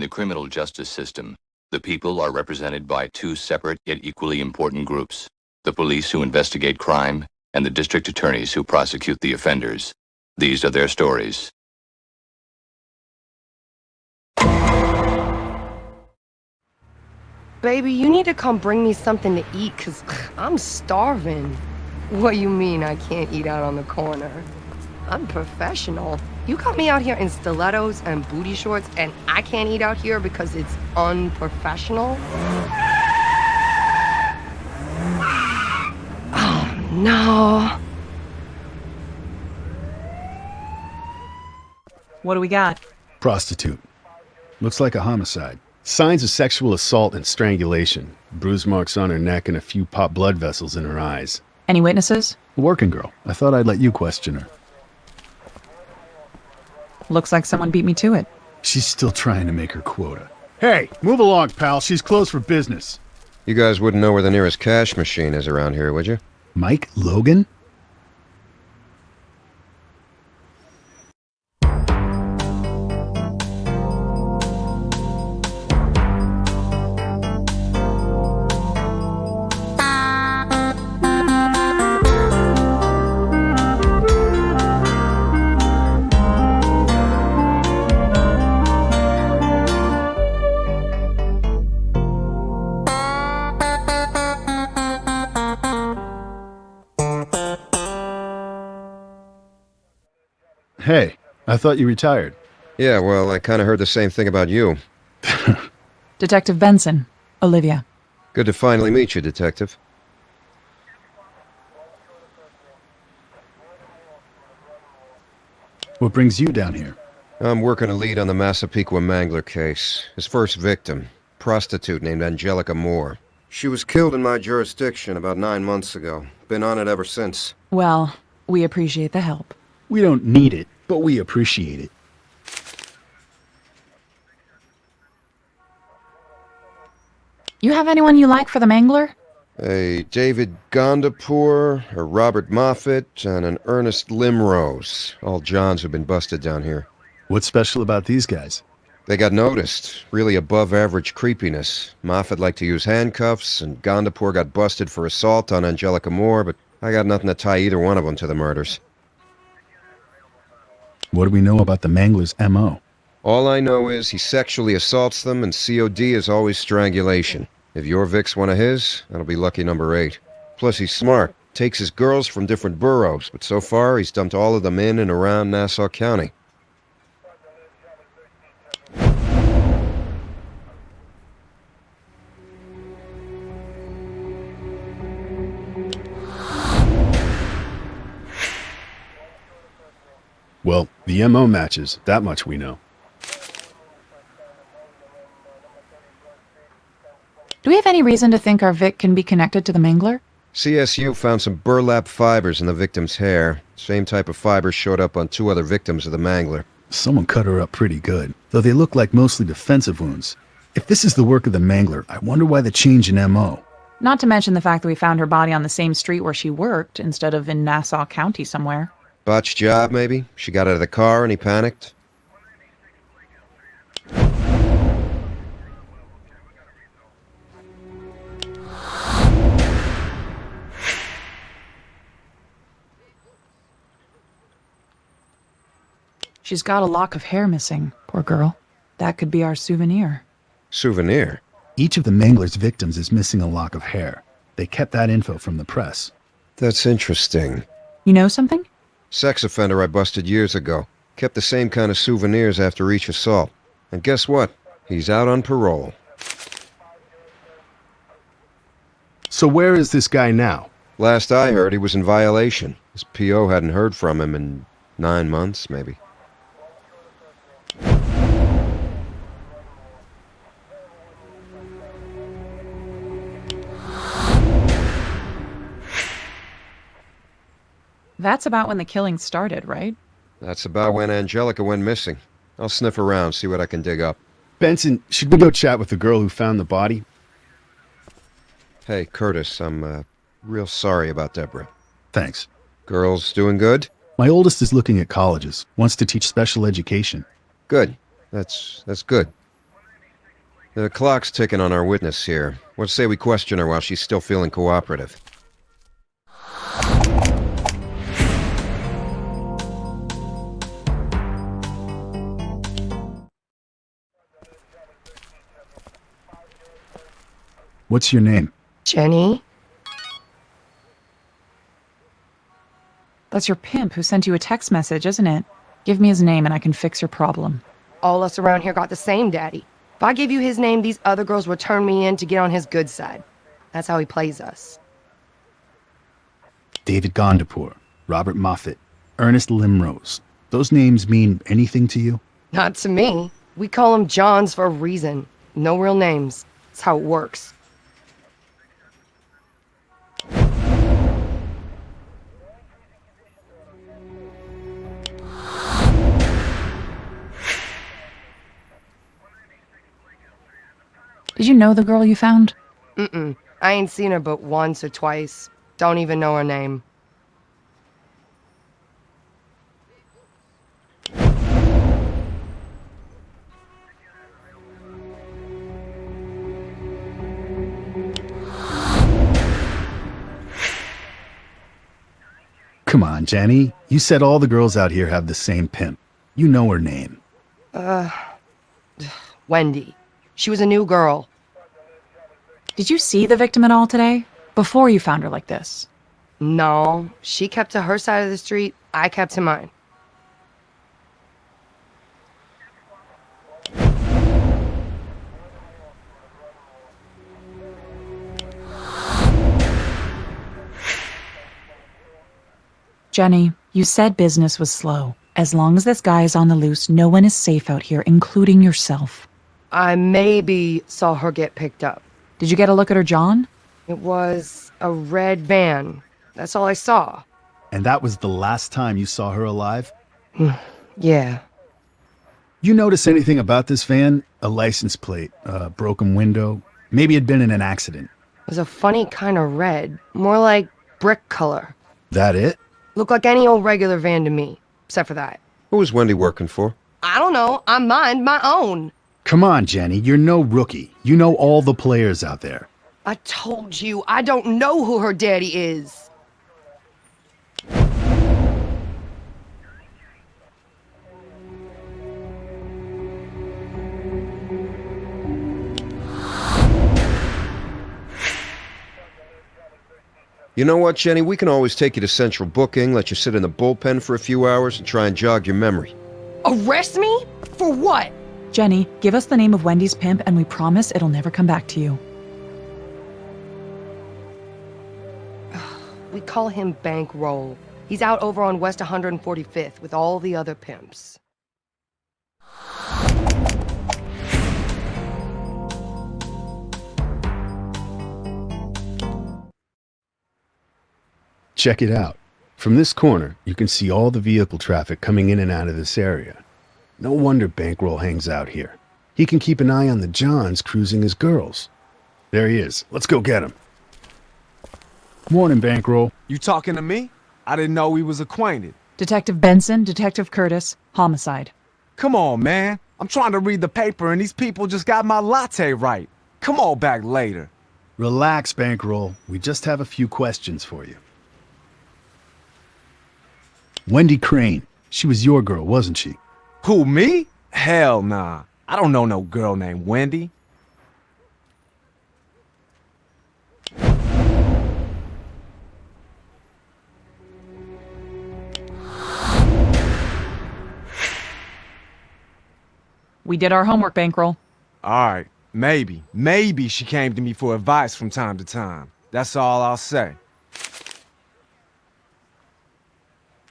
the criminal justice system, the people are represented by two separate yet equally important groups: the police who investigate crime and the district attorneys who prosecute the offenders. These are their stories. Baby, you need to come bring me something to eat, 'cause I'm starving. What you mean I can't eat out on the corner? I'm professional. You got me out here in stilettos and booty shorts, and I can't eat out here because it's unprofessional? Oh, no. What do we got? Prostitute. Looks like a homicide. Signs of sexual assault and strangulation. Bruise marks on her neck and a few popped blood vessels in her eyes. Any witnesses? A working girl. I thought I'd let you question her. Looks like someone beat me to it. She's still trying to make her quota. Hey, move along, pal. She's closed for business. You guys wouldn't know where the nearest cash machine is around here, would you? Mike Logan? Hey, I thought you retired. Yeah, well, I kind of heard the same thing about you. Detective Benson. Olivia. Good to finally meet you, Detective. What brings you down here? I'm working a lead on the Massapequa Mangler case. His first victim, prostitute named Angelica Moore. She was killed in my jurisdiction about 9 months ago. Been on it ever since. Well, we appreciate the help. We don't need it, but we appreciate it. You have anyone you like for the Mangler? A David Gondapur, a Robert Moffat, and an Ernest Limrose. All Johns who've been busted down here. What's special about these guys? They got noticed. Really above average creepiness. Moffat liked to use handcuffs, and Gondapur got busted for assault on Angelica Moore, but I got nothing to tie either one of them to the murders. What do we know about the Mangler's M.O.? All I know is he sexually assaults them, and COD is always strangulation. If your Vic's one of his, that'll be lucky number 8. Plus, he's smart. Takes his girls from different boroughs, but so far, he's dumped all of them in and around Nassau County. Well, the M.O. matches. That much we know. Do we have any reason to think our Vic can be connected to the Mangler? CSU found some burlap fibers in the victim's hair. Same type of fibers showed up on 2 other victims of the Mangler. Someone cut her up pretty good, though they look like mostly defensive wounds. If this is the work of the Mangler, I wonder why the change in M.O. Not to mention the fact that we found her body on the same street where she worked, instead of in Nassau County somewhere. Botched job, maybe? She got out of the car and he panicked? She's got a lock of hair missing, poor girl. That could be our souvenir. Souvenir? Each of the Mangler's victims is missing a lock of hair. They kept that info from the press. That's interesting. You know something? Sex offender I busted years ago. Kept the same kind of souvenirs after each assault. And guess what? He's out on parole. So where is this guy now? Last I heard, he was in violation. His P.O. hadn't heard from him in 9 months, maybe. That's about when the killing started, right? That's about when Angelica went missing. I'll sniff around, see what I can dig up. Benson, should we go chat with the girl who found the body? Hey, Curtis, I'm real sorry about Deborah. Thanks. Girls doing good? My oldest is looking at colleges, wants to teach special education. Good. That's good. The clock's ticking on our witness here. Let's say we question her while she's still feeling cooperative. What's your name? Jenny? That's your pimp who sent you a text message, isn't it? Give me his name and I can fix your problem. All us around here got the same daddy. If I give you his name, these other girls will turn me in to get on his good side. That's how he plays us. David Gondapur, Robert Moffat, Ernest Limrose. Those names mean anything to you? Not to me. We call them Johns for a reason. No real names. That's how it works. Did you know the girl you found? Mm-mm. I ain't seen her but once or twice. Don't even know her name. Come on, Jenny. You said all the girls out here have the same pimp. You know her name. Wendy. She was a new girl. Did you see the victim at all today? Before you found her like this? No, she kept to her side of the street. I kept to mine. Jenny, you said business was slow. As long as this guy is on the loose, no one is safe out here, including yourself. I maybe saw her get picked up. Did you get a look at her John? It was a red van. That's all I saw. And that was the last time you saw her alive? Yeah. You notice anything about this van? A license plate, a broken window? Maybe it'd been in an accident. It was a funny kind of red. More like brick color. That it? Looked like any old regular van to me. Except for that. Who was Wendy working for? I don't know. I mind my own. Come on, Jenny. You're no rookie. You know all the players out there. I told you, I don't know who her daddy is. You know what, Jenny? We can always take you to central booking, let you sit in the bullpen for a few hours, and try and jog your memory. Arrest me? For what? Jenny, give us the name of Wendy's pimp and we promise it'll never come back to you. We call him Bankroll. He's out over on West 145th with all the other pimps. Check it out. From this corner, you can see all the vehicle traffic coming in and out of this area. No wonder Bankroll hangs out here. He can keep an eye on the Johns cruising his girls. There he is. Let's go get him. Morning, Bankroll. You talking to me? I didn't know we was acquainted. Detective Benson, Detective Curtis, homicide. Come on, man. I'm trying to read the paper and these people just got my latte right. Come on back later. Relax, Bankroll. We just have a few questions for you. Wendy Crane. She was your girl, wasn't she? Who, me? Hell nah. I don't know no girl named Wendy. We did our homework, Bankroll. Alright, maybe she came to me for advice from time to time. That's all I'll say.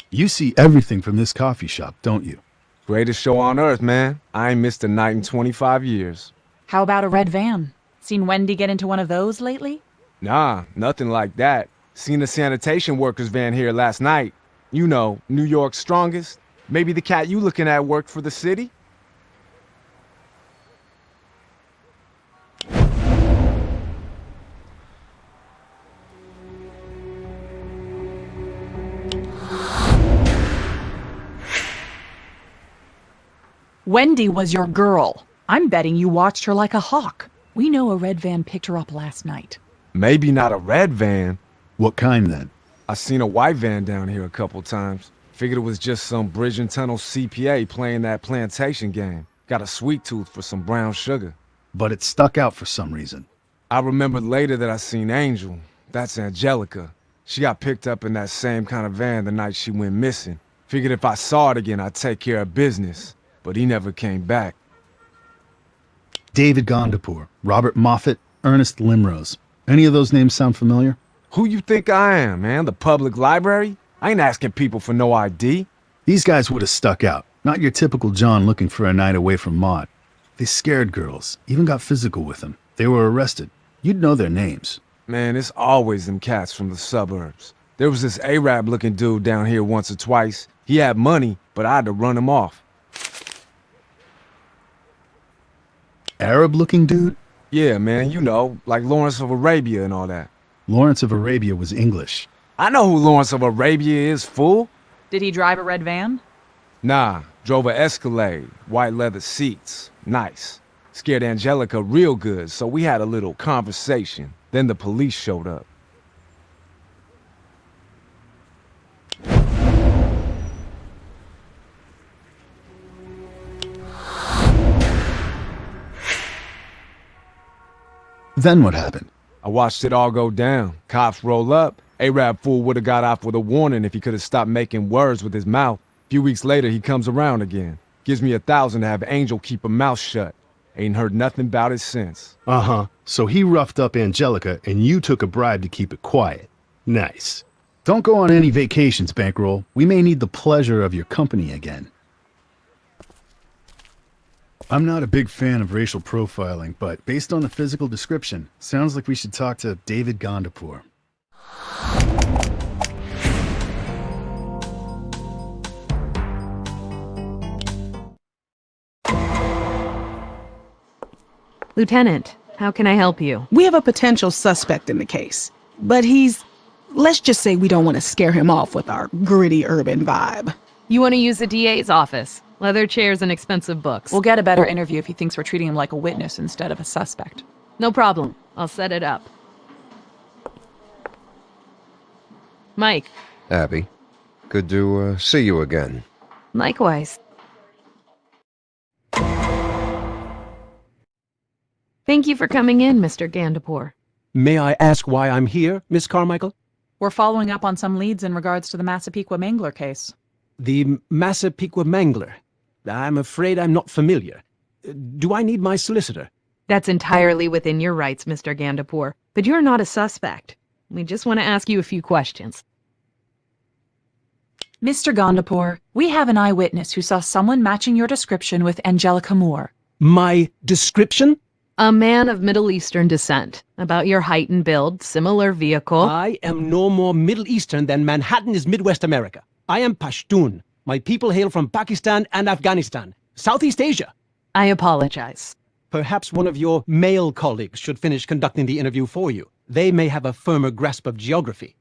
You see everything from this coffee shop, don't you? Greatest show on earth, man. I ain't missed a night in 25 years. How about a red van? Seen Wendy get into one of those lately? Nah, nothing like that. Seen a sanitation workers van here last night. You know, New York's strongest. Maybe the cat you looking at worked for the city? Wendy was your girl. I'm betting you watched her like a hawk. We know a red van picked her up last night. Maybe not a red van. What kind then? I seen a white van down here a couple times. Figured it was just some bridge and tunnel CPA playing that plantation game. Got a sweet tooth for some brown sugar. But it stuck out for some reason. I remembered later that I seen Angel. That's Angelica. She got picked up in that same kind of van the night she went missing. Figured if I saw it again, I'd take care of business. But he never came back. David Gondapur, Robert Moffat, Ernest Limrose. Any of those names sound familiar? Who you think I am, man? The public library? I ain't asking people for no ID. These guys would have stuck out. Not your typical John looking for a night away from Maud. They scared girls, even got physical with them. They were arrested. You'd know their names. Man, it's always them cats from the suburbs. There was this Arab-looking dude down here once or twice. He had money, but I had to run him off. Arab-looking dude? Yeah, man, you know, like Lawrence of Arabia and all that. Lawrence of Arabia was English. I know who Lawrence of Arabia is, fool. Did he drive a red van? Nah, drove a Escalade, white leather seats. Nice. Scared Angelica real good, so we had a little conversation. Then the police showed up. Then what happened? I watched it all go down. Cops roll up. Arab fool would have got off with a warning if he could have stopped making words with his mouth. A few weeks later, he comes around again. Gives me $1,000 to have Angel keep her mouth shut. Ain't heard nothing about it since. Uh-huh. So he roughed up Angelica and you took a bribe to keep it quiet. Nice. Don't go on any vacations, Bankroll. We may need the pleasure of your company again. I'm not a big fan of racial profiling, but based on the physical description, sounds like we should talk to David Gondapur. Lieutenant, how can I help you? We have a potential suspect in the case, but let's just say we don't want to scare him off with our gritty urban vibe. You want to use the DA's office? Leather chairs and expensive books. We'll get a better interview if he thinks we're treating him like a witness instead of a suspect. No problem. I'll set it up. Mike. Abby, good to see you again. Likewise. Thank you for coming in, Mr. Gandapur. May I ask why I'm here, Miss Carmichael? We're following up on some leads in regards to the Massapequa Mangler case. The Massapequa Mangler. I'm afraid I'm not familiar. Do I need my solicitor? That's entirely within your rights, Mr. Gandapur, but you're not a suspect. We just want to ask you a few questions. Mr. Gondapur, we have an eyewitness who saw someone matching your description with Angelica Moore. My description? A man of Middle Eastern descent. About your height and build, similar vehicle. I am no more Middle Eastern than Manhattan is Midwest America. I am Pashtun. My people hail from Pakistan and Afghanistan, Southeast Asia. I apologize. Perhaps one of your male colleagues should finish conducting the interview for you. They may have a firmer grasp of geography.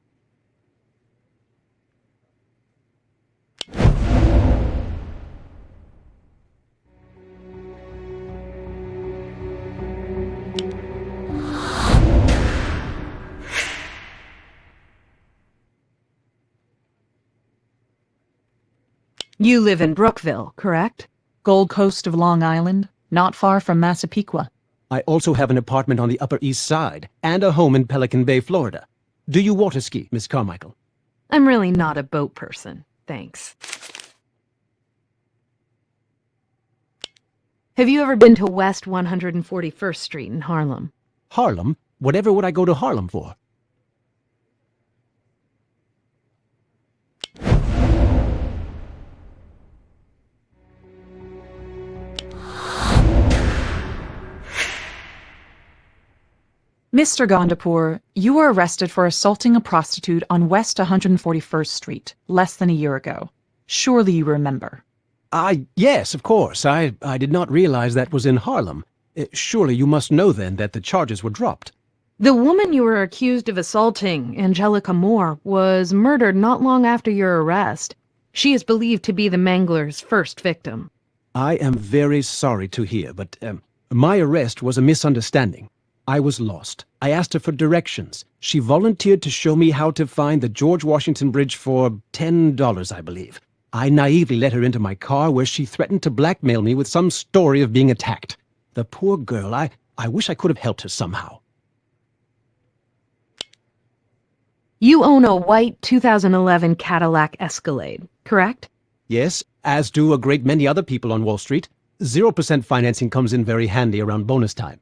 You live in Brookville, correct? Gold Coast of Long Island, not far from Massapequa. I also have an apartment on the Upper East Side and a home in Pelican Bay, Florida. Do you water ski, Miss Carmichael? I'm really not a boat person, thanks. Have you ever been to West 141st Street in Harlem? Harlem? Whatever would I go to Harlem for? Mr. Gondapur, you were arrested for assaulting a prostitute on West 141st Street less than a year ago. Surely you remember. Yes, of course. I did not realize that was in Harlem. Surely you must know then that the charges were dropped. The woman you were accused of assaulting, Angelica Moore, was murdered not long after your arrest. She is believed to be the Mangler's first victim. I am very sorry to hear, but my arrest was a misunderstanding. I was lost. I asked her for directions. She volunteered to show me how to find the George Washington Bridge for $10, I believe. I naively let her into my car where she threatened to blackmail me with some story of being attacked. The poor girl, I wish I could have helped her somehow. You own a white 2011 Cadillac Escalade, correct? Yes, as do a great many other people on Wall Street. 0% financing comes in very handy around bonus time.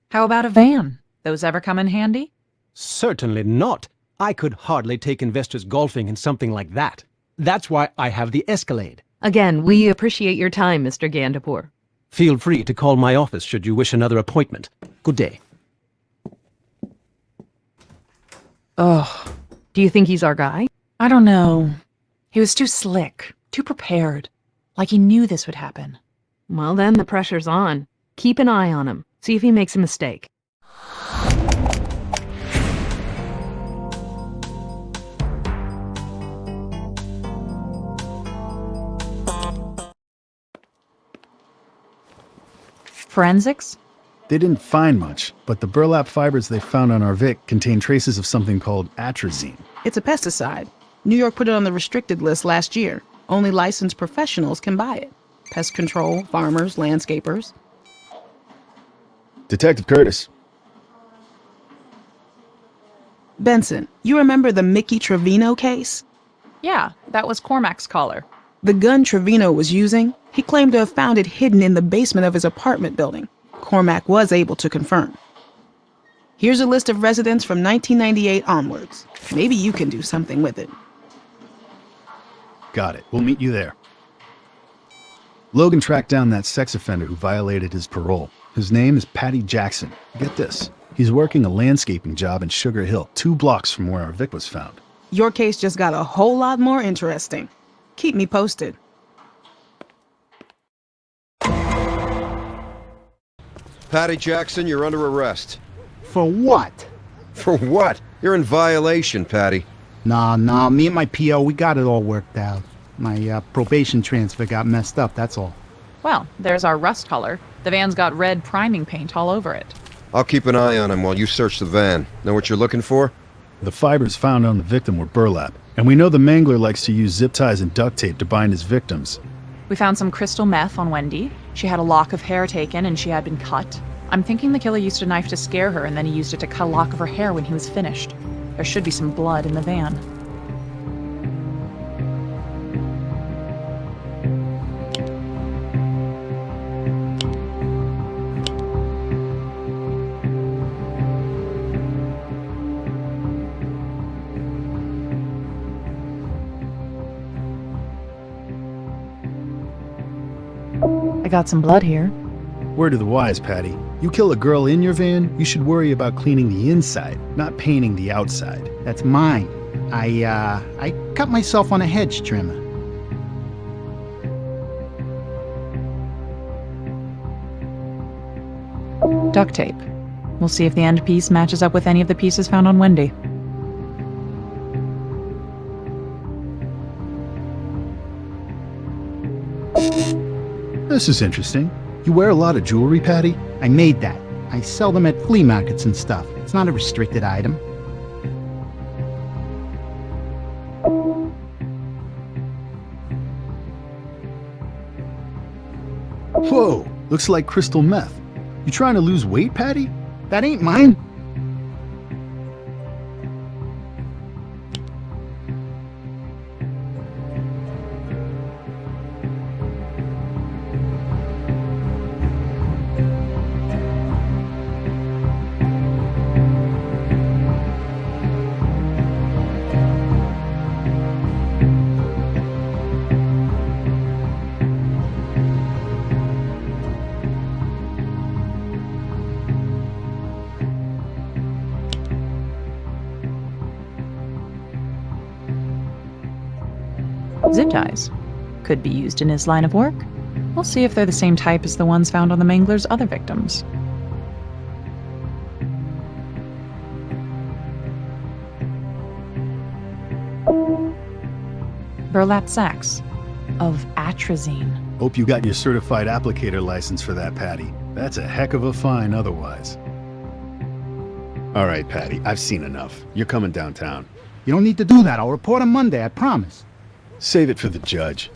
How about a van? Those ever come in handy? Certainly not. I could hardly take investors golfing in something like that. That's why I have the Escalade. Again, we appreciate your time, Mr. Gandapour. Feel free to call my office should you wish another appointment. Good day. Ugh, Do you think he's our guy? I don't know. He was too slick, too prepared. Like he knew this would happen. Well, then the pressure's on. Keep an eye on him. See if he makes a mistake. Forensics? They didn't find much, but the burlap fibers they found on our Vic contain traces of something called atrazine. It's a pesticide. New York put it on the restricted list last year. Only licensed professionals can buy it. Pest control, farmers, landscapers. Detective Curtis. Benson, you remember the Mickey Trevino case? Yeah, that was Cormac's collar. The gun Trevino was using, he claimed to have found it hidden in the basement of his apartment building. Cormac was able to confirm. Here's a list of residents from 1998 onwards. Maybe you can do something with it. Got it. We'll meet you there. Logan tracked down that sex offender who violated his parole. His name is Patty Jackson. Get this. He's working a landscaping job in Sugar Hill, 2 blocks from where our Vic was found. Your case just got a whole lot more interesting. Keep me posted. Patty Jackson, you're under arrest. For what? For what? You're in violation, Patty. Nah, me and my PO, we got it all worked out. My probation transfer got messed up, that's all. Well, there's our rust color. The van's got red priming paint all over it. I'll keep an eye on him while you search the van. Know what you're looking for? The fibers found on the victim were burlap, and we know the mangler likes to use zip ties and duct tape to bind his victims. We found some crystal meth on Wendy. She had a lock of hair taken and she had been cut. I'm thinking the killer used a knife to scare her and then he used it to cut a lock of her hair when he was finished. There should be some blood in the van. I got some blood here. Word to the wise, Patty. You kill a girl in your van, you should worry about cleaning the inside, not painting the outside. That's mine. I cut myself on a hedge trimmer. Duct tape. We'll see if the end piece matches up with any of the pieces found on Wendy. This is interesting. You wear a lot of jewelry, Patty? I made that. I sell them at flea markets and stuff. It's not a restricted item. Whoa, looks like crystal meth. You trying to lose weight, Patty? That ain't mine. Zip ties. Could be used in his line of work. We'll see if they're the same type as the ones found on the Mangler's other victims. Burlap sacks of atrazine. Hope you got your certified applicator license for that, Patty. That's a heck of a fine otherwise. All right, Patty, I've seen enough. You're coming downtown. You don't need to do that. I'll report on Monday, I promise. Save it for the judge.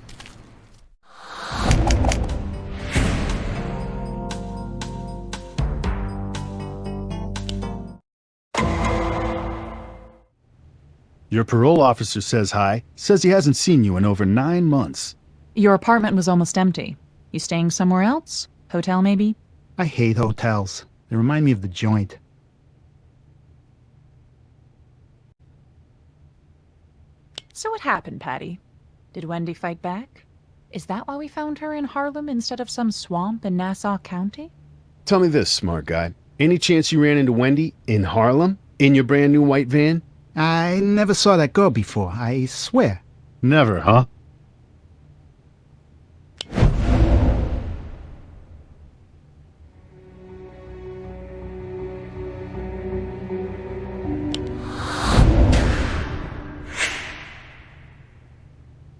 Your parole officer says hi. Says he hasn't seen you in over 9 months. Your apartment was almost empty. You staying somewhere else? Hotel, maybe? I hate hotels. They remind me of the joint. So what happened, Patty? Did Wendy fight back? Is that why we found her in Harlem instead of some swamp in Nassau County? Tell me this, smart guy. Any chance you ran into Wendy in Harlem? In your brand new white van? I never saw that girl before, I swear. Never, huh?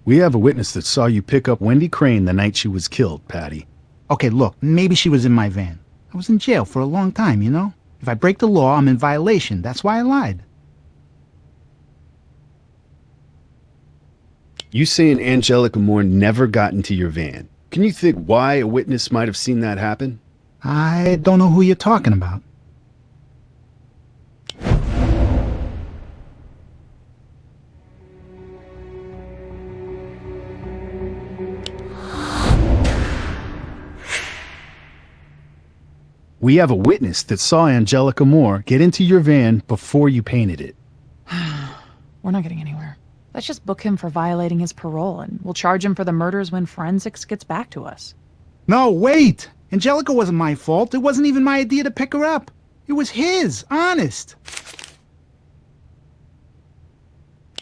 We have a witness that saw you pick up Wendy Crane the night she was killed, Patty. Okay, look, maybe she was in my van. I was in jail for a long time, you know? If I break the law, I'm in violation. That's why I lied. You saying Angelica Moore never got into your van. Can you think why a witness might have seen that happen? I don't know who you're talking about. We have a witness that saw Angelica Moore get into your van before you painted it. We're not getting anywhere. Let's just book him for violating his parole, and we'll charge him for the murders when forensics gets back to us. No, wait! Angelica wasn't my fault. It wasn't even my idea to pick her up. It was his, honest.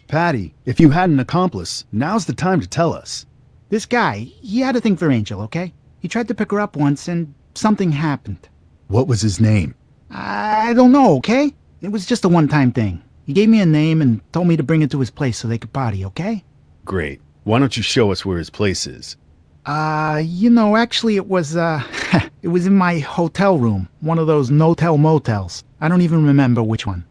Patty, if you had an accomplice, now's the time to tell us. This guy, he had a thing for Angel, okay? He tried to pick her up once, and something happened. What was his name? I don't know, okay? It was just a one-time thing. He gave me a name and told me to bring it to his place so they could party, okay? Great. Why don't you show us where his place is? Actually it was, it was in my hotel room. One of those no-tell motels. I don't even remember which one.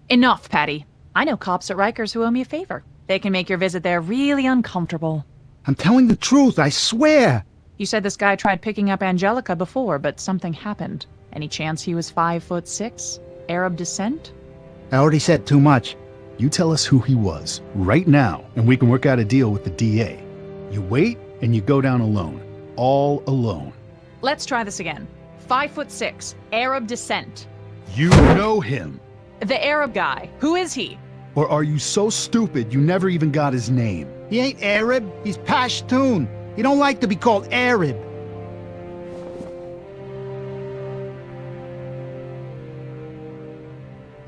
Enough, Patty. I know cops at Rikers who owe me a favor. They can make your visit there really uncomfortable. I'm telling the truth, I swear! You said this guy tried picking up Angelica before, but something happened. Any chance he was 5'6"? Arab descent? I already said too much. You tell us who he was, right now, and we can work out a deal with the DA. You wait, and you go down alone. All alone. Let's try this again. 5'6", Arab descent. You know him. The Arab guy. Who is he? Or are you so stupid you never even got his name? He ain't Arab, he's Pashtun. He don't like to be called Arab.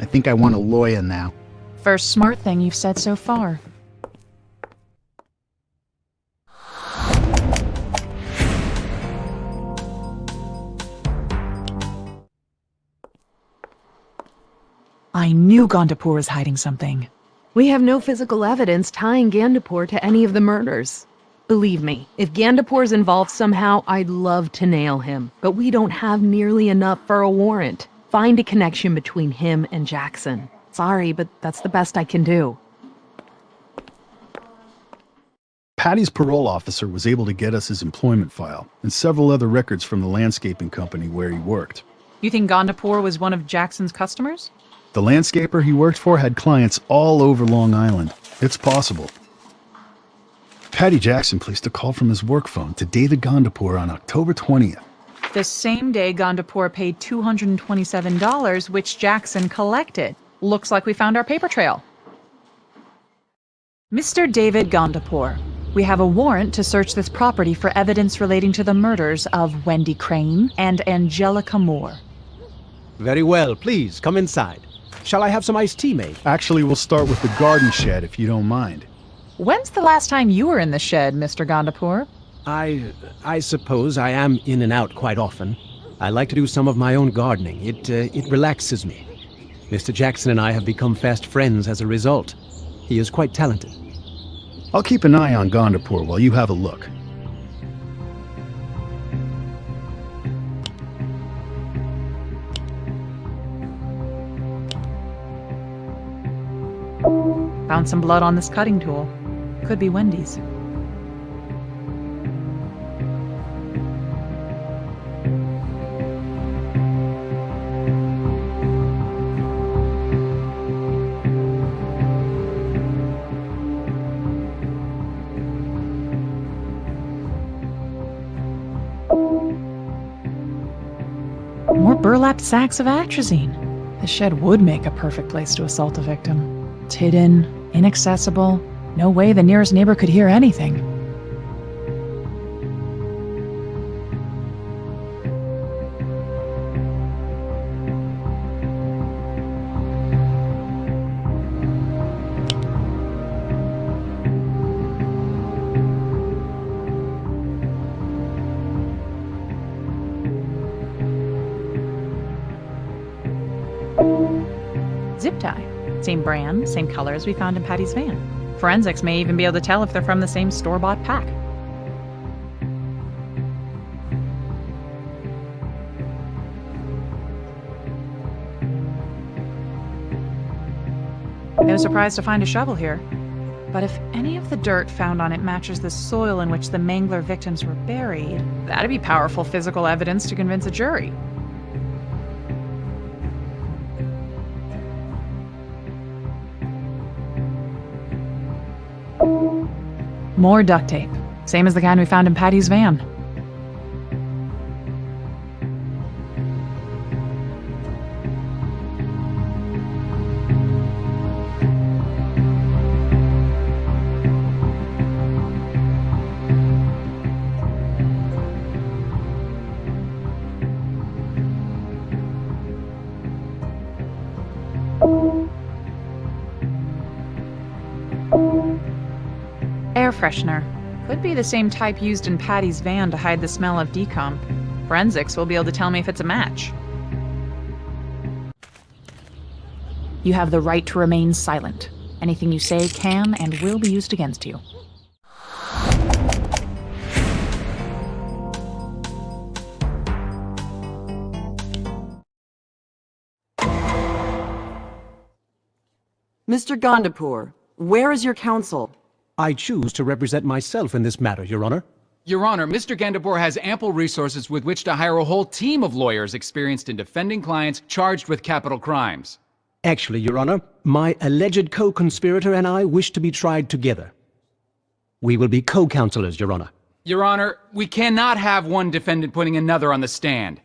I think I want a lawyer now. First smart thing you've said so far. I knew Gondapur was hiding something. We have no physical evidence tying Gandapur to any of the murders. Believe me, if Gandapur's involved somehow, I'd love to nail him. But we don't have nearly enough for a warrant. Find a connection between him and Jackson. Sorry, but that's the best I can do. Patty's parole officer was able to get us his employment file and several other records from the landscaping company where he worked. You think Gondapur was one of Jackson's customers? The landscaper he worked for had clients all over Long Island. It's possible. Patty Jackson placed a call from his work phone to David Gondapur on October 20th. The same day Gondapur paid $227, which Jackson collected. Looks like we found our paper trail. Mr. David Gondapur, We have a warrant to search this property for evidence relating to the murders of Wendy Crane and Angelica Moore. Very well, please, come inside. Shall I have some iced tea made? Actually, we'll start with the garden shed, if you don't mind. When's the last time you were in the shed, Mr. Gondapur? I suppose I am in and out quite often. I like to do some of my own gardening. It relaxes me. Mr. Jackson and I have become fast friends as a result. He is quite talented. I'll keep an eye on Gondapur while you have a look. Found some blood on this cutting tool. Could be Wendy's. More burlap sacks of atrazine. The shed would make a perfect place to assault a victim. It's hidden, inaccessible. No way the nearest neighbor could hear anything. Zip tie. Same brand, same color as we found in Patty's van. Forensics may even be able to tell if they're from the same store-bought pack. No surprise to find a shovel here. But if any of the dirt found on it matches the soil in which the Mangler victims were buried, that'd be powerful physical evidence to convince a jury. More duct tape. Same as the kind we found in Patty's van. Air freshener. Could be the same type used in Patty's van to hide the smell of decomp. Forensics will be able to tell me if it's a match. You have the right to remain silent. Anything you say can and will be used against you. Mr. Gondapur, where is your counsel? I choose to represent myself in this matter, Your Honor. Your Honor, Mr. Gandapur has ample resources with which to hire a whole team of lawyers experienced in defending clients charged with capital crimes. Actually, Your Honor, my alleged co-conspirator and I wish to be tried together. We will be co-counselors, Your Honor. Your Honor, we cannot have one defendant putting another on the stand.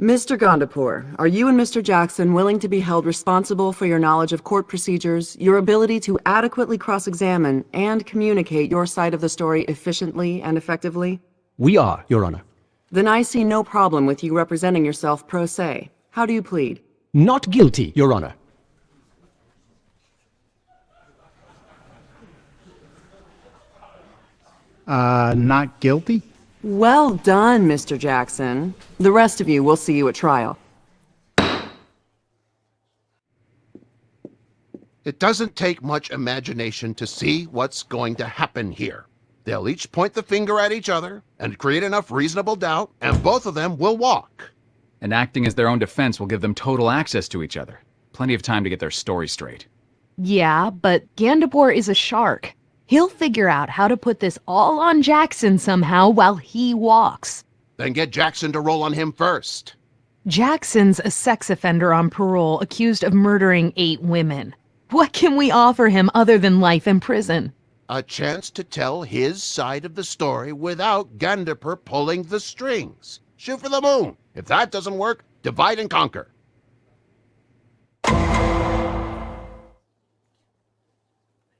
Mr. Gondapur, are you and Mr. Jackson willing to be held responsible for your knowledge of court procedures, your ability to adequately cross-examine, and communicate your side of the story efficiently and effectively? We are, Your Honor. Then I see no problem with you representing yourself pro se. How do you plead? Not guilty, Your Honor. Not guilty? Well done, Mr. Jackson. The rest of you will see you at trial. It doesn't take much imagination to see what's going to happen here. They'll each point the finger at each other and create enough reasonable doubt, and both of them will walk. And acting as their own defense will give them total access to each other. Plenty of time to get their story straight. Yeah, but Gandapur is a shark. He'll figure out how to put this all on Jackson somehow while he walks. Then get Jackson to roll on him first. Jackson's a sex offender on parole accused of murdering 8 women. What can we offer him other than life in prison? A chance to tell his side of the story without Gandapur pulling the strings. Shoot for the moon. If that doesn't work, divide and conquer.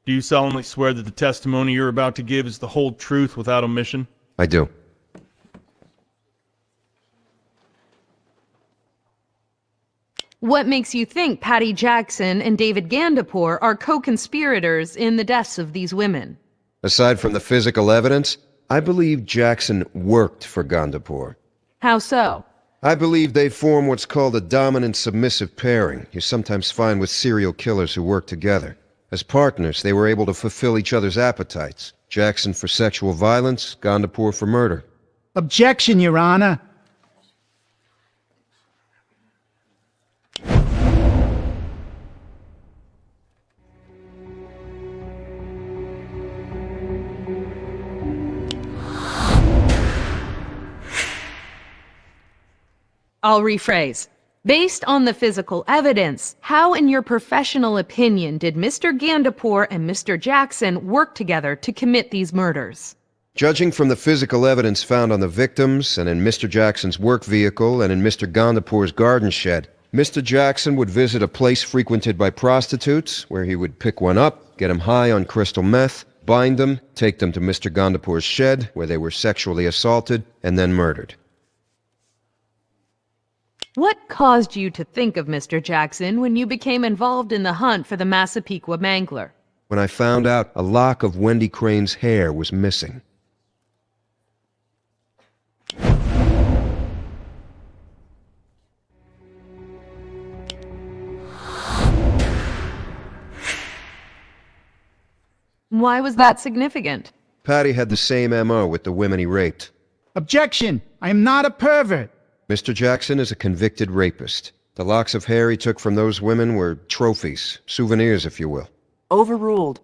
Do you solemnly swear that the testimony you're about to give is the whole truth without omission? I do. What makes you think Patty Jackson and David Gandapour are co-conspirators in the deaths of these women? Aside from the physical evidence, I believe Jackson worked for Gandapour. How so? I believe they form what's called a dominant-submissive pairing you sometimes find with serial killers who work together. As partners, they were able to fulfill each other's appetites. Jackson for sexual violence, Gandapour for murder. Objection, Your Honor. I'll rephrase. Based on the physical evidence, how, in your professional opinion, did Mr. Gandapour and Mr. Jackson work together to commit these murders? Judging from the physical evidence found on the victims and in Mr. Jackson's work vehicle and in Mr. Gandapour's garden shed, Mr. Jackson would visit a place frequented by prostitutes where he would pick one up, get them high on crystal meth, bind them, take them to Mr. Gandapour's shed where they were sexually assaulted and then murdered. What caused you to think of Mr. Jackson when you became involved in the hunt for the Massapequa Mangler? When I found out a lock of Wendy Crane's hair was missing. Why was that significant? Patty had the same MO with the women he raped. Objection! I am not a pervert. Mr. Jackson is a convicted rapist. The locks of hair he took from those women were trophies, souvenirs, if you will. Overruled.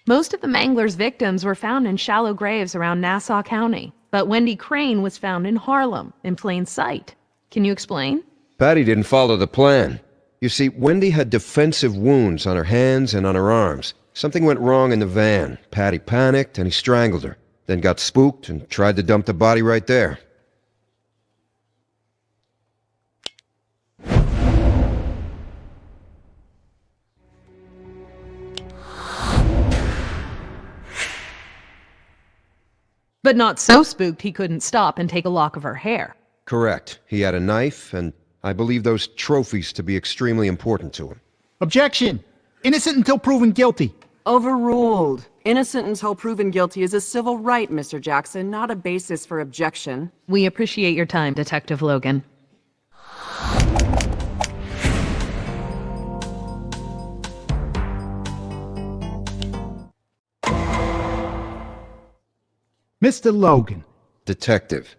Most of the Mangler's victims were found in shallow graves around Nassau County, but Wendy Crane was found in Harlem, in plain sight. Can you explain? Patty didn't follow the plan. You see, Wendy had defensive wounds on her hands and on her arms. Something went wrong in the van. Patty panicked and he strangled her, then got spooked and tried to dump the body right there. But not so spooked he couldn't stop and take a lock of her hair. Correct. He had a knife, and I believe those trophies to be extremely important to him. Objection! Innocent until proven guilty. Overruled. Innocent until proven guilty is a civil right, Mr. Jackson, not a basis for objection. We appreciate your time, Detective Logan. Mr. Logan. Detective.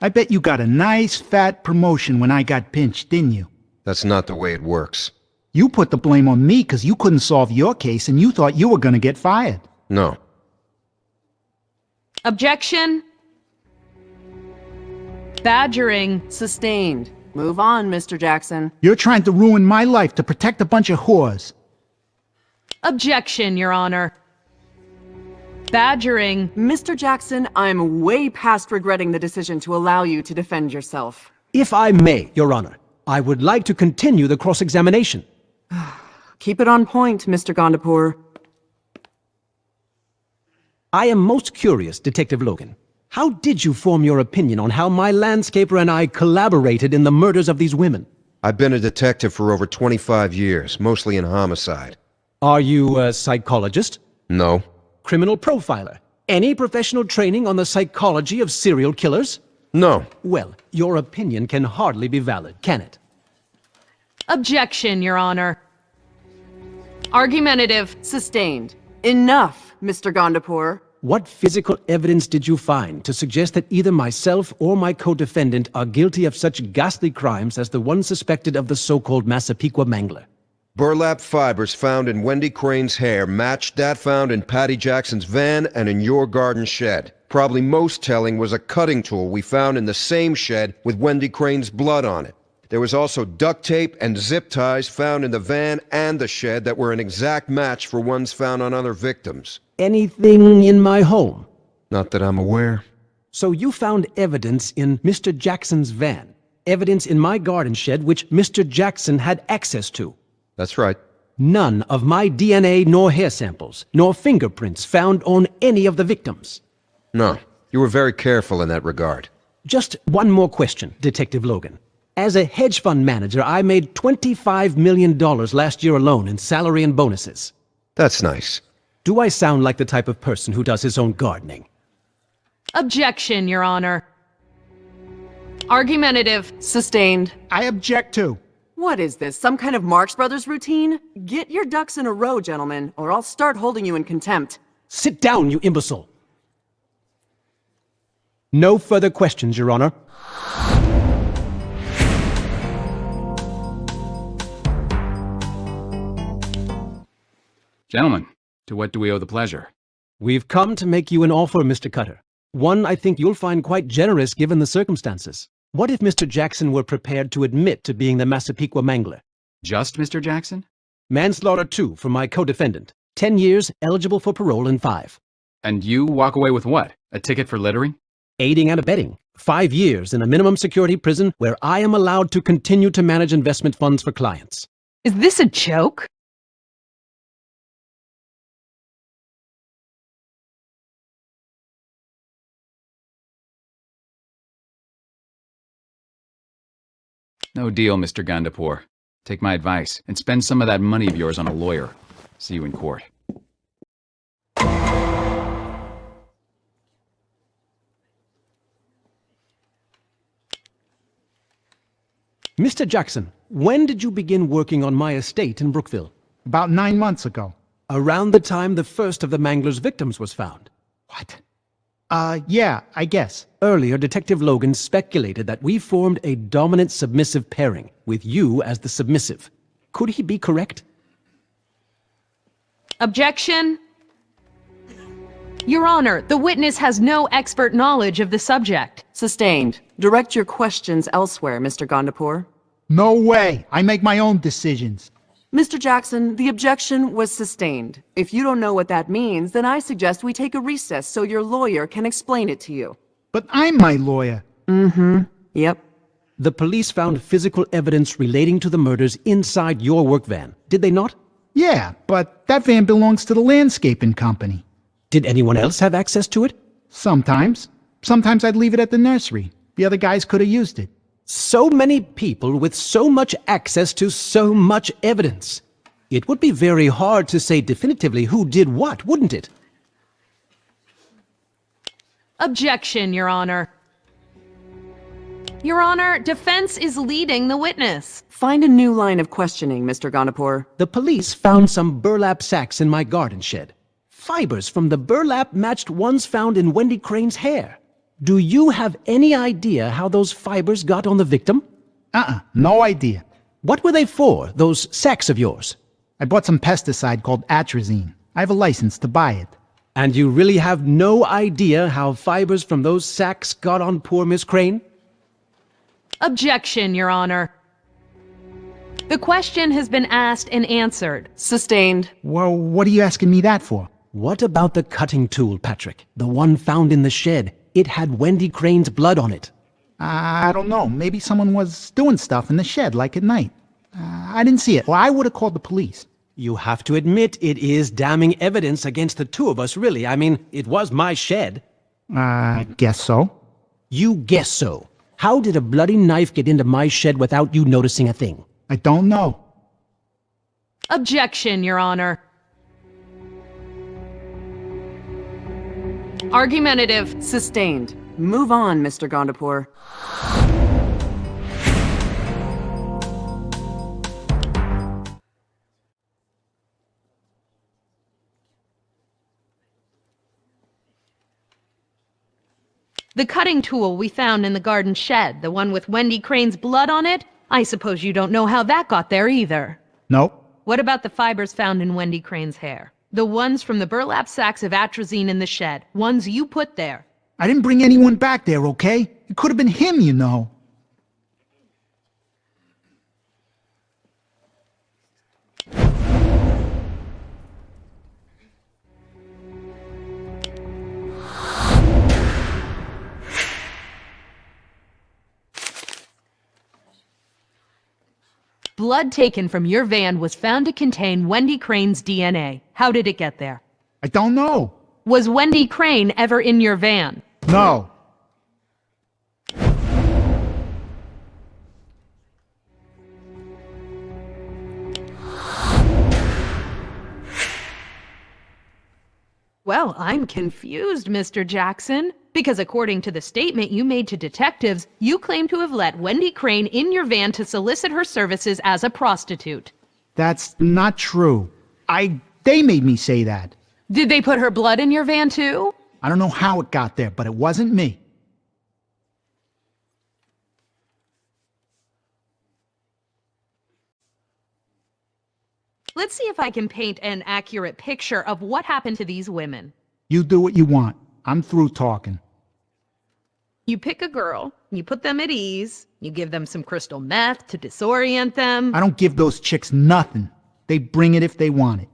I bet you got a nice fat promotion when I got pinched, didn't you? That's not the way it works. You put the blame on me because you couldn't solve your case and you thought you were gonna get fired. No. Objection. Badgering. Sustained. Move on, Mr. Jackson. You're trying to ruin my life to protect a bunch of whores. Objection, Your Honor. Badgering. Mr. Jackson, I'm way past regretting the decision to allow you to defend yourself. If I may, Your Honor, I would like to continue the cross-examination. Keep it on point, Mr. Gandapour. I am most curious, Detective Logan. How did you form your opinion on how my landscaper and I collaborated in the murders of these women? I've been a detective for over 25 years, mostly in homicide. Are you a psychologist? No. Criminal profiler? Any professional training on the psychology of serial killers? No. Well, your opinion can hardly be valid, can it? Objection, Your Honor. Argumentative. Sustained. Enough, Mr. Gandapour. What physical evidence did you find to suggest that either myself or my co-defendant are guilty of such ghastly crimes as the one suspected of the so-called Massapequa Mangler? Burlap fibers found in Wendy Crane's hair matched that found in Patty Jackson's van and in your garden shed. Probably most telling was a cutting tool we found in the same shed with Wendy Crane's blood on it. There was also duct tape and zip ties found in the van and the shed that were an exact match for ones found on other victims. Anything in my home? Not that I'm aware. So you found evidence in Mr. Jackson's van. Evidence in my garden shed which Mr. Jackson had access to. That's right. None of my DNA nor hair samples, nor fingerprints found on any of the victims. No, you were very careful in that regard. Just one more question, Detective Logan. As a hedge fund manager, I made $25 million last year alone in salary and bonuses. That's nice. Do I sound like the type of person who does his own gardening? Objection, Your Honor. Argumentative. Sustained. I object too. What is this, some kind of Marx Brothers routine? Get your ducks in a row, gentlemen, or I'll start holding you in contempt. Sit down, you imbecile. No further questions, Your Honor. Gentlemen, to what do we owe the pleasure? We've come to make you an offer, Mr. Cutter. One I think you'll find quite generous given the circumstances. What if Mr. Jackson were prepared to admit to being the Massapequa Mangler? Just Mr. Jackson? Manslaughter 2 for my co-defendant. 10 years, eligible for parole in 5. And you walk away with what? A ticket for littering? Aiding and abetting. 5 years in a minimum security prison where I am allowed to continue to manage investment funds for clients. Is this a joke? No deal, Mr. Gandapur. Take my advice and spend some of that money of yours on a lawyer. See you in court. Mr. Jackson, when did you begin working on my estate in Brookville? About 9 months ago. Around the time the first of the Mangler's victims was found. What? Yeah, I guess. Earlier, Detective Logan speculated that we formed a dominant-submissive pairing, with you as the submissive. Could he be correct? Objection. Your Honor, the witness has no expert knowledge of the subject. Sustained. Direct your questions elsewhere, Mr. Gandapur. No way. I make my own decisions. Mr. Jackson, the objection was sustained. If you don't know what that means, then I suggest we take a recess so your lawyer can explain it to you. But I'm my lawyer. Mm-hmm. Yep. The police found physical evidence relating to the murders inside your work van, did they not? Yeah, but that van belongs to the landscaping company. Did anyone else have access to it? Sometimes. Sometimes I'd leave it at the nursery. The other guys could have used it. So many people with so much access to so much evidence. It would be very hard to say definitively who did what, wouldn't it? Objection, Your Honor. Your Honor, defense is leading the witness. Find a new line of questioning, Mr. Gandapur. The police found some burlap sacks in my garden shed. Fibers from the burlap matched ones found in Wendy Crane's hair. Do you have any idea how those fibers got on the victim? No idea. What were they for, those sacks of yours? I bought some pesticide called atrazine. I have a license to buy it. And you really have no idea how fibers from those sacks got on poor Miss Crane? Objection, Your Honor. The question has been asked and answered. Sustained. Well, what are you asking me that for? What about the cutting tool, Patrick? The one found in the shed. It had Wendy Crane's blood on it. I don't know. Maybe someone was doing stuff in the shed, like at night. I didn't see it, or I would have called the police. You have to admit it is damning evidence against the two of us, really. I mean, it was my shed. Guess so. You guess so. How did a bloody knife get into my shed without you noticing a thing? I don't know. Objection, Your Honor. Argumentative. Sustained. Move on, Mr. Gandapur. The cutting tool we found in the garden shed, the one with Wendy Crane's blood on it? I suppose you don't know how that got there either. Nope. What about the fibers found in Wendy Crane's hair? The ones from the burlap sacks of atrazine in the shed, ones you put there. I didn't bring anyone back there, okay? It could have been him, you know. Blood taken from your van was found to contain Wendy Crane's DNA. How did it get there? I don't know. Was Wendy Crane ever in your van? No. Well, I'm confused, Mr. Jackson. Because according to the statement you made to detectives, you claim to have let Wendy Crane in your van to solicit her services as a prostitute. That's not true. They made me say that. Did they put her blood in your van too? I don't know how it got there, but it wasn't me. Let's see if I can paint an accurate picture of what happened to these women. You do what you want. I'm through talking. You pick a girl, you put them at ease, you give them some crystal meth to disorient them. I don't give those chicks nothing. They bring it if they want it.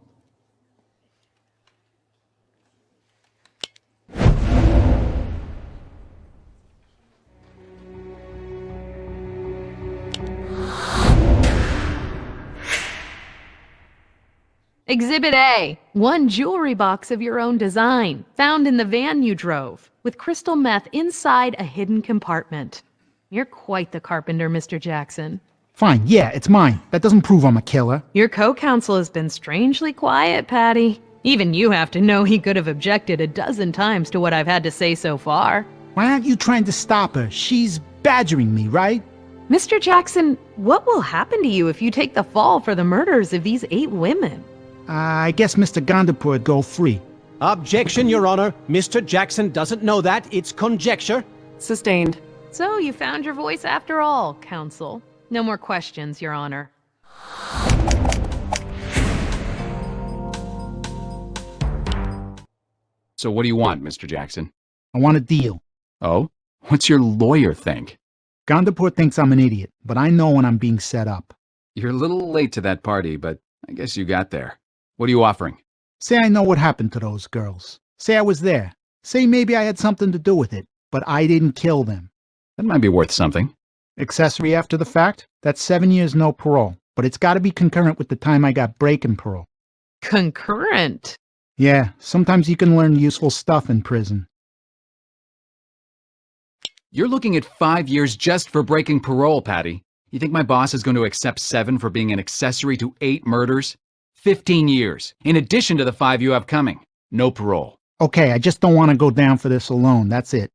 Exhibit A, one jewelry box of your own design, found in the van you drove, with crystal meth inside a hidden compartment. You're quite the carpenter, Mr. Jackson. Fine, yeah, it's mine. That doesn't prove I'm a killer. Your co-counsel has been strangely quiet, Patty. Even you have to know he could have objected a dozen times to what I've had to say so far. Why aren't you trying to stop her? She's badgering me, right? Mr. Jackson, what will happen to you if you take the fall for the murders of these 8 women? I guess Mr. Gandapur would go free. Objection, Your Honor. Mr. Jackson doesn't know that. It's conjecture. Sustained. So you found your voice after all, counsel. No more questions, Your Honor. So what do you want, Mr. Jackson? I want a deal. Oh? What's your lawyer think? Gandapur thinks I'm an idiot, but I know when I'm being set up. You're a little late to that party, but I guess you got there. What are you offering? Say I know what happened to those girls. Say I was there. Say maybe I had something to do with it, but I didn't kill them. That might be worth something. Accessory after the fact? That's 7 years no parole, but it's got to be concurrent with the time I got break-in parole. Concurrent? Yeah, sometimes you can learn useful stuff in prison. You're looking at 5 years just for breaking parole, Patty. You think my boss is going to accept 7 for being an accessory to 8 murders? 15 years, in addition to the 5 you have coming. No parole. Okay, I just don't want to go down for this alone, that's it.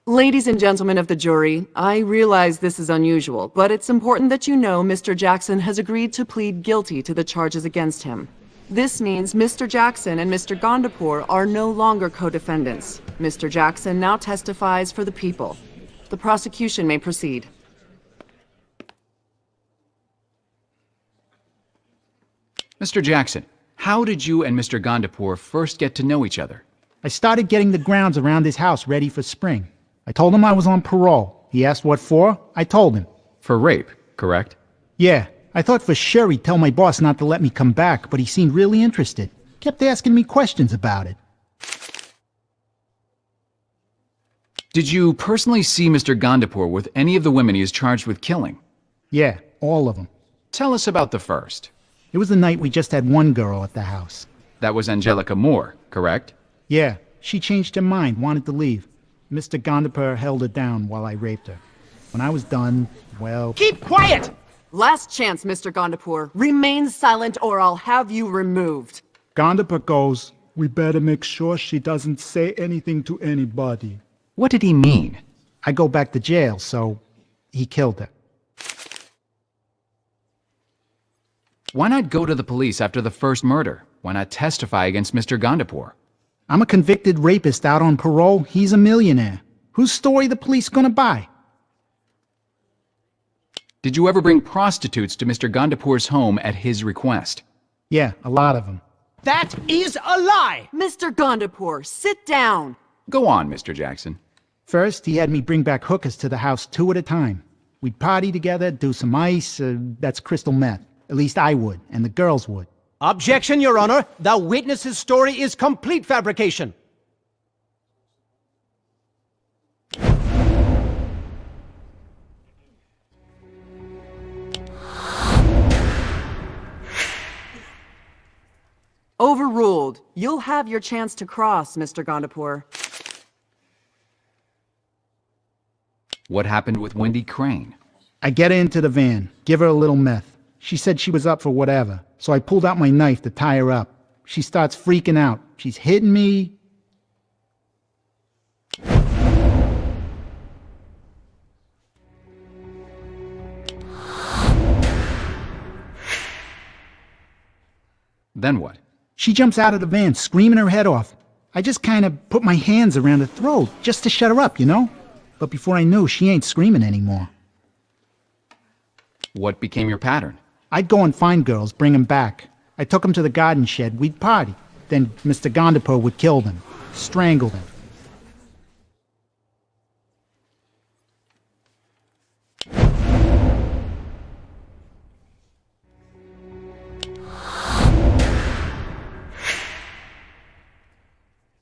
Ladies and gentlemen of the jury, I realize this is unusual, but it's important that you know Mr. Jackson has agreed to plead guilty to the charges against him. This means Mr. Jackson and Mr. Gandapur are no longer co-defendants. Mr. Jackson now testifies for the people. The prosecution may proceed. Mr. Jackson, how did you and Mr. Gandapur first get to know each other? I started getting the grounds around his house ready for spring. I told him I was on parole. He asked what for. I told him. For rape, correct? Yeah, I thought for sure he'd tell my boss not to let me come back, but he seemed really interested. Kept asking me questions about it. Did you personally see Mr. Gandapur with any of the women he is charged with killing? Yeah, all of them. Tell us about the first. It was the night we just had one girl at the house. That was Angelica Moore, correct? Yeah, she changed her mind, wanted to leave. Mr. Gandapur held her down while I raped her. When I was done, well... Keep quiet! Last chance, Mr. Gandapur. Remain silent or I'll have you removed. Gandapur goes, we better make sure she doesn't say anything to anybody. What did he mean? I go back to jail, so he killed her. Why not go to the police after the first murder? Why not testify against Mr. Gandapur? I'm a convicted rapist out on parole. He's a millionaire. Whose story the police gonna buy? Did you ever bring prostitutes to Mr. Gandapur's home at his request? Yeah, a lot of them. That is a lie! Mr. Gandapur, sit down. Go on, Mr. Jackson. First, he had me bring back hookers to the house 2 at a time. We'd party together, do some ice, that's crystal meth. At least I would, and the girls would. Objection, Your Honor. The witness's story is complete fabrication. Overruled. You'll have your chance to cross, Mr. Gondapur. What happened with Wendy Crane? I get her into the van, give her a little meth. She said she was up for whatever, so I pulled out my knife to tie her up. She starts freaking out. She's hitting me. Then what? She jumps out of the van, screaming her head off. I just kind of put my hands around her throat, just to shut her up, you know? But before I knew, she ain't screaming anymore. What became your pattern? I'd go and find girls, bring 'em back. I took 'em to the garden shed, we'd party. Then Mr. Gondapur would kill them, strangle them.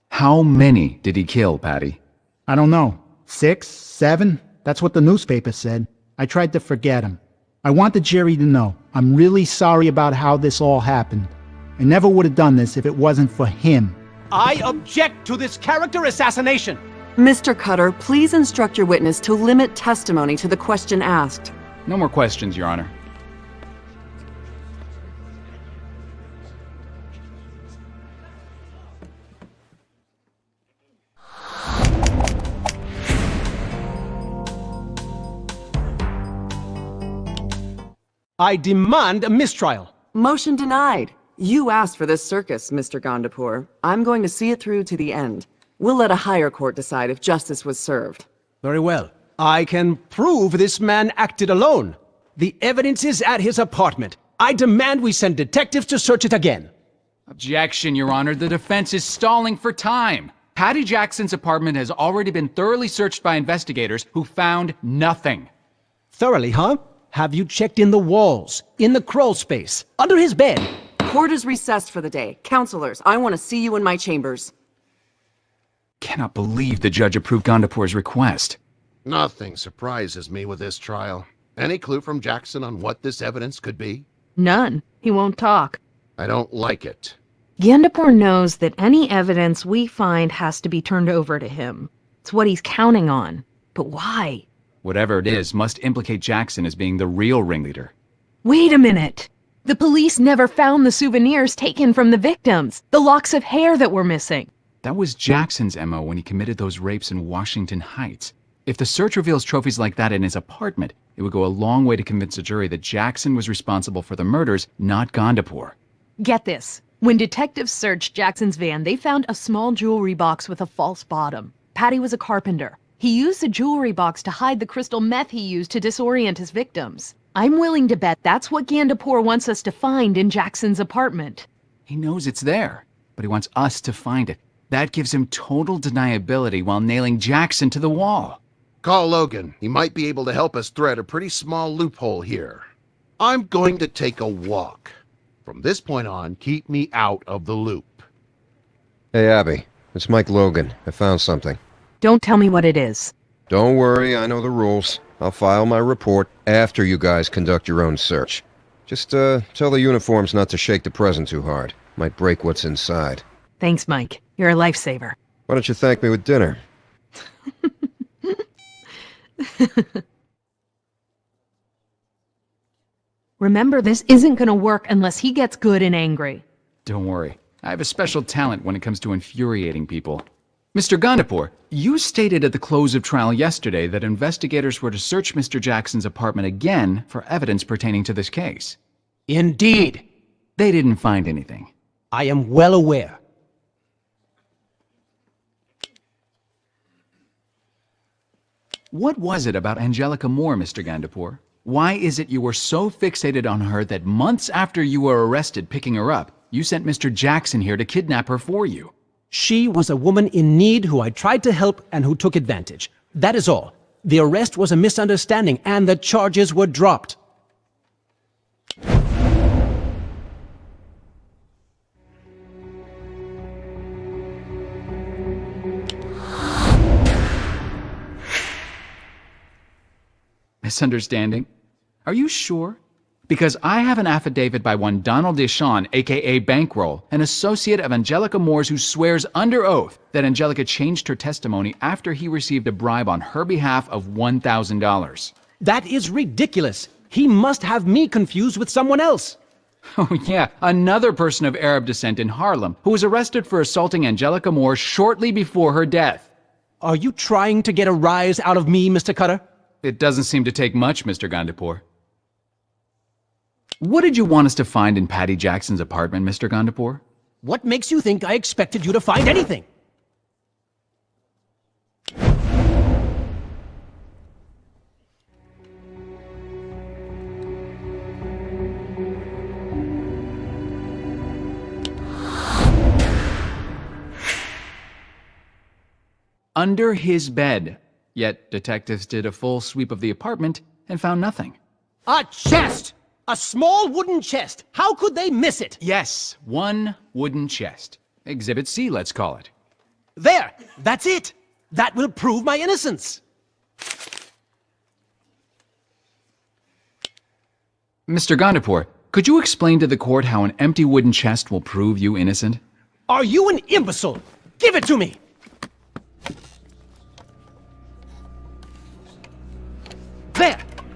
How many did he kill, Patty? I don't know. 6, 7? That's what the newspaper said. I tried to forget him. I want the jury to know I'm really sorry about how this all happened. I never would have done this if it wasn't for him. I object to this character assassination! Mr. Cutter, please instruct your witness to limit testimony to the question asked. No more questions, Your Honor. I demand a mistrial. Motion denied. You asked for this circus, Mr. Gondapur. I'm going to see it through to the end. We'll let a higher court decide if justice was served. Very well. I can prove this man acted alone. The evidence is at his apartment. I demand we send detectives to search it again. Objection, Your Honor. The defense is stalling for time. Patty Jackson's apartment has already been thoroughly searched by investigators who found nothing. Thoroughly, huh? Have you checked in the walls, in the crawl space, under his bed? Court is recessed for the day. Counselors, I want to see you in my chambers. Cannot believe the judge approved Gondapur's request. Nothing surprises me with this trial. Any clue from Jackson on what this evidence could be? None. He won't talk. I don't like it. Gandapur knows that any evidence we find has to be turned over to him. It's what he's counting on. But why? Whatever it is must implicate Jackson as being the real ringleader. Wait a minute! The police never found the souvenirs taken from the victims, the locks of hair that were missing. That was Jackson's MO when he committed those rapes in Washington Heights. If the search reveals trophies like that in his apartment, it would go a long way to convince a jury that Jackson was responsible for the murders, not Gondapur. Get this. When detectives searched Jackson's van, they found a small jewelry box with a false bottom. Patty was a carpenter. He used the jewelry box to hide the crystal meth he used to disorient his victims. I'm willing to bet that's what Gandapur wants us to find in Jackson's apartment. He knows it's there, but he wants us to find it. That gives him total deniability while nailing Jackson to the wall. Call Logan. He might be able to help us thread a pretty small loophole here. I'm going to take a walk. From this point on, keep me out of the loop. Hey, Abby. It's Mike Logan. I found something. Don't tell me what it is. Don't worry, I know the rules. I'll file my report after you guys conduct your own search. Just, tell the uniforms not to shake the present too hard. Might break what's inside. Thanks, Mike. You're a lifesaver. Why don't you thank me with dinner? Remember, this isn't gonna work unless he gets good and angry. Don't worry. I have a special talent when it comes to infuriating people. Mr. Gondapur, you stated at the close of trial yesterday that investigators were to search Mr. Jackson's apartment again for evidence pertaining to this case. Indeed. They didn't find anything. I am well aware. What was it about Angelica Moore, Mr. Gondapur? Why is it you were so fixated on her that months after you were arrested picking her up, you sent Mr. Jackson here to kidnap her for you? She was a woman in need who I tried to help and who took advantage. That is all. The arrest was a misunderstanding and the charges were dropped. Misunderstanding? Are you sure? Because I have an affidavit by one Donald Deschamps, aka Bankroll, an associate of Angelica Moore's, who swears under oath that Angelica changed her testimony after he received a bribe on her behalf of $1,000. That is ridiculous. He must have me confused with someone else. Oh yeah, another person of Arab descent in Harlem who was arrested for assaulting Angelica Moore shortly before her death. Are you trying to get a rise out of me, Mr. Cutter? It doesn't seem to take much, Mr. Gandapour. What did you want us to find in Patty Jackson's apartment, Mr. Gandapour? What makes you think I expected you to find anything? Under his bed. Yet detectives did a full sweep of the apartment and found nothing. A chest! A small wooden chest! How could they miss it? Yes, one wooden chest. Exhibit C, let's call it. There! That's it! That will prove my innocence! Mr. Gandapour, could you explain to the court how an empty wooden chest will prove you innocent? Are you an imbecile? Give it to me!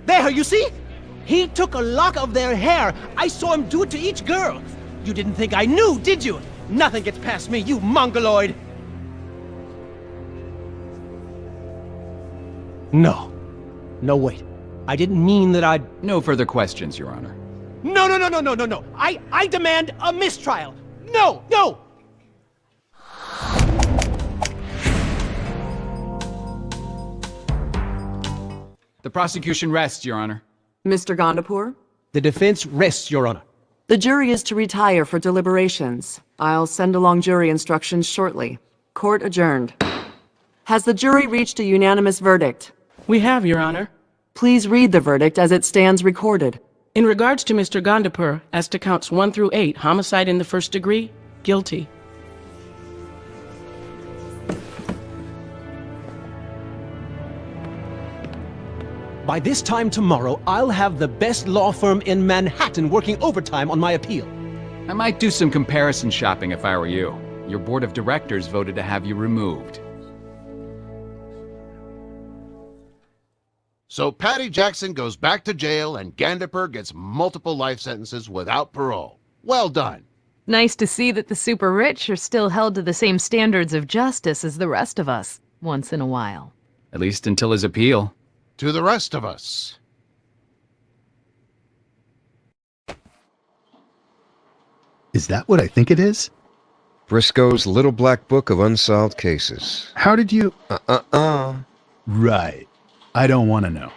There, you see? He took a lock of their hair. I saw him do it to each girl. You didn't think I knew, did you? Nothing gets past me, you mongoloid. No. No, wait. I didn't mean that I'd... No further questions, Your Honor. No. I demand a mistrial. No! The prosecution rests, Your Honor. Mr. Gandapour? The defense rests, Your Honor. The jury is to retire for deliberations. I'll send along jury instructions shortly. Court adjourned. Has the jury reached a unanimous verdict? We have, Your Honor. Please read the verdict as it stands recorded. In regards to Mr. Gandapour, as to counts 1 through 8, homicide in the first degree, guilty. By this time tomorrow, I'll have the best law firm in Manhattan working overtime on my appeal. I might do some comparison shopping if I were you. Your board of directors voted to have you removed. So Patty Jackson goes back to jail and Gandapour gets multiple life sentences without parole. Well done. Nice to see that the super rich are still held to the same standards of justice as the rest of us, once in a while. At least until his appeal. To the rest of us. Is that what I think it is? Briscoe's Little Black Book of Unsolved Cases. How did you... Right. I don't want to know.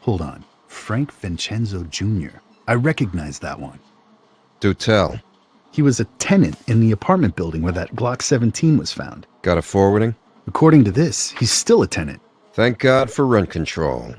Hold on. Frank Vincenzo Jr. I recognize that one. Do tell. He was a tenant in the apartment building where that Glock 17 was found. Got a forwarding? According to this, he's still a tenant. Thank God for rent control.